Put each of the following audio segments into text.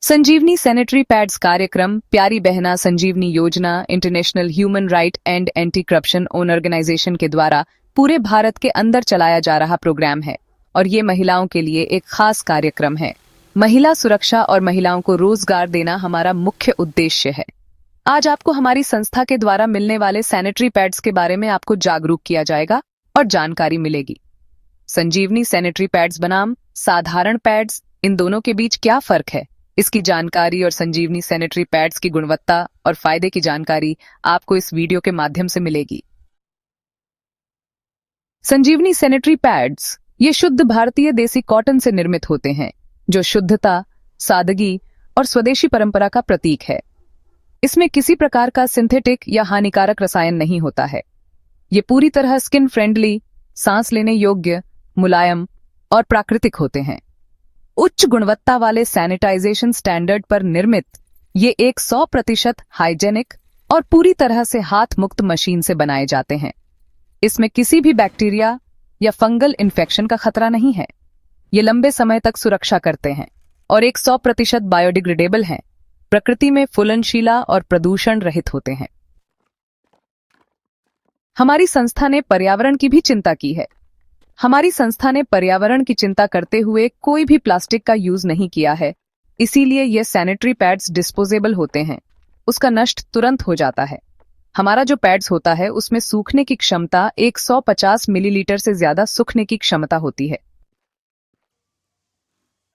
संजीवनी sanitary pads कार्यक्रम प्यारी बहना संजीवनी योजना international human right and anti corruption organisation के द्वारा पूरे भारत के अंदर चलाया जा रहा प्रोग्राम है और ये महिलाओं के लिए एक खास कार्यक्रम है। महिला सुरक्षा और महिलाओं को रोजगार देना हमारा मुख्य उद्देश्य है। आज आपको हमारी संस्था के द्वारा मिलने वाले सैनिटरी पैड्स के बारे में आपको जागरूक किया जाएगा और जानकारी मिलेगी। संजीवनी सैनिटरी पैड्स बनाम साधारण पैड्स, इन दोनों के बीच क्या फर्क है, इसकी जानकारी और संजीवनी सैनिटरी पैड्स की गुणवत्ता और फायदे की जानकारी आपको इस वीडियो के माध्यम से मिलेगी। संजीवनी सैनिटरी पैड्स ये शुद्ध भारतीय देसी कॉटन से निर्मित होते हैं, जो शुद्धता, सादगी और स्वदेशी परंपरा का प्रतीक है। इसमें किसी प्रकार का सिंथेटिक या हानिकारक रसायन नहीं होता है। ये पूरी तरह स्किन फ्रेंडली, सांस लेने योग्य, मुलायम और प्राकृतिक होते हैं। उच्च गुणवत्ता वाले सैनिटाइजेशन स्टैंडर्ड पर निर्मित ये 100% हाइजेनिक और पूरी तरह से हाथ मुक्त मशीन से बनाए जाते हैं। इसमें किसी भी बैक्टीरिया या फंगल इन्फेक्शन का खतरा नहीं है। ये लंबे समय तक सुरक्षा करते हैं और 100% बायोडिग्रेडेबल हैं, प्रकृति में फूलनशीला और प्रदूषण रहित होते हैं। हमारी संस्था ने पर्यावरण की भी चिंता की है। हमारी संस्था ने पर्यावरण की चिंता करते हुए कोई भी प्लास्टिक का यूज नहीं किया है, इसीलिए ये सैनिटरी पैड्स डिस्पोजेबल होते हैं। उसका नष्ट तुरंत हो जाता है। हमारा जो पैड्स होता है उसमें सूखने की क्षमता 150 मिलीलीटर से ज्यादा सूखने की क्षमता होती है।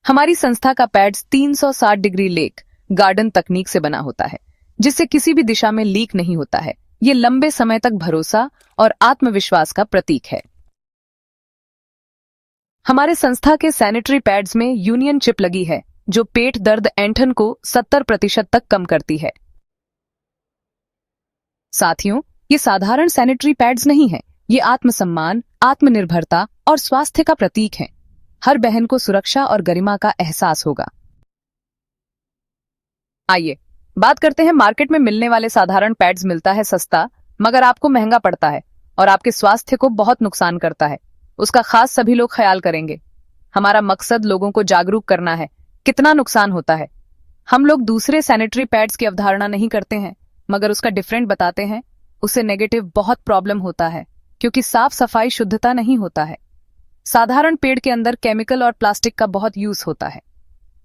हमारी संस्था का पैड्स 360 डिग्री लेक गार्डन तकनीक से बना होता है, जिससे किसी भी दिशा में लीक नहीं होता है। ये लंबे समय तक भरोसा और आत्मविश्वास का प्रतीक है। हमारे संस्था के सैनिटरी पैड्स में यूनियन चिप लगी है, जो पेट दर्द ऐंठन को 70% तक कम करती है। साथियों, ये साधारण सैनिटरी पैड्स नहीं हैं, ये आत्मसम्मान, आत्मनिर्भरता और स्वास्थ्य का प्रतीक हैं। हर बहन को सुरक्षा और गरिमा का एहसास होगा। आइए बात करते हैं। मार्केट में मिलने वाले साधारण पैड्स मिलता है सस्ता, मगर आपको महंगा पड़ता है और आपके स्वास्थ्य को बहुत नुकसान करता है। उसका खास सभी लोग ख्याल करेंगे। हमारा मकसद लोगों को जागरूक करना है कितना नुकसान होता है। हम लोग दूसरे सैनिटरी पैड्स की अवधारणा नहीं करते हैं, मगर उसका डिफरेंट बताते हैं। उसे नेगेटिव बहुत प्रॉब्लम होता है, क्योंकि साफ सफाई शुद्धता नहीं होता है। साधारण पैड के अंदर केमिकल और प्लास्टिक का बहुत यूज होता है।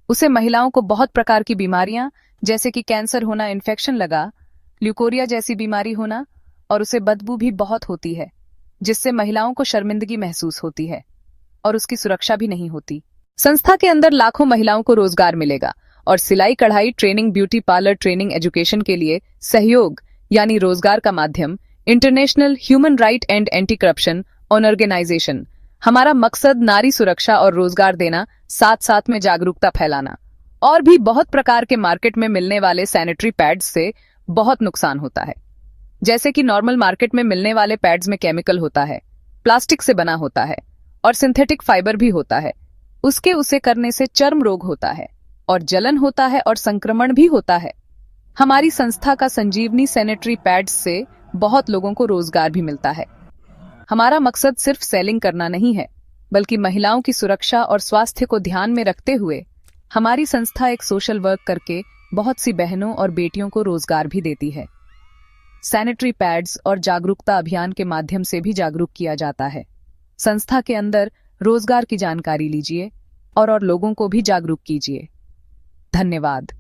उसे महिलाओं को बहुत प्रकार की बीमारियां जैसे कि कैंसर होना, इन्फेक्शन लगा, ल्यूकोरिया जैसी बीमारी होना, और उसे बदबू भी बहुत होती है, जिससे महिलाओं को शर्मिंदगी महसूस होती है और उसकी सुरक्षा भी नहीं होती। संस्था के अंदर लाखों महिलाओं को रोजगार मिलेगा और सिलाई कढ़ाई training, beauty parlour training, education के लिए सहयोग यानी रोजगार का माध्यम international human right and anti corruption organisation. हमारा मकसद नारी सुरक्षा और रोजगार देना, साथ साथ में जागरूकता फैलाना। और भी बहुत प्रकार के मार्केट में मिलने वाले सैनिटरी पैड्स से बहुत नुकसान होता है, जैसे कि नॉर्मल मार्केट में मिलने वाले पैड्स में केमिकल होता है, प्लास्टिक से बना होता है और सिंथेटिक फाइबर भी होता है। उसे करने से चर्म रोग होता है और जलन होता है और संक्रमण भी होता है। हमारी संस्था का संजीवनी सैनिटरी पैड्स से बहुत लोगों को रोजगार भी मिलता है। हमारा मकसद सिर्फ सेलिंग करना नहीं है, बल्कि महिलाओं की सुरक्षा और स्वास्थ्य को ध्यान में रखते हुए हमारी संस्था एक सोशल वर्क करके बहुत सी बहनों और बेटियों को रोजगार भी देती है। सैनिटरी पैड्स और जागरूकता अभियान के माध्यम से भी जागरूक किया जाता है। संस्था के अंदर रोजगार की जानकारी लीजिए और लोगों को भी जागरूक कीजिए। धन्यवाद।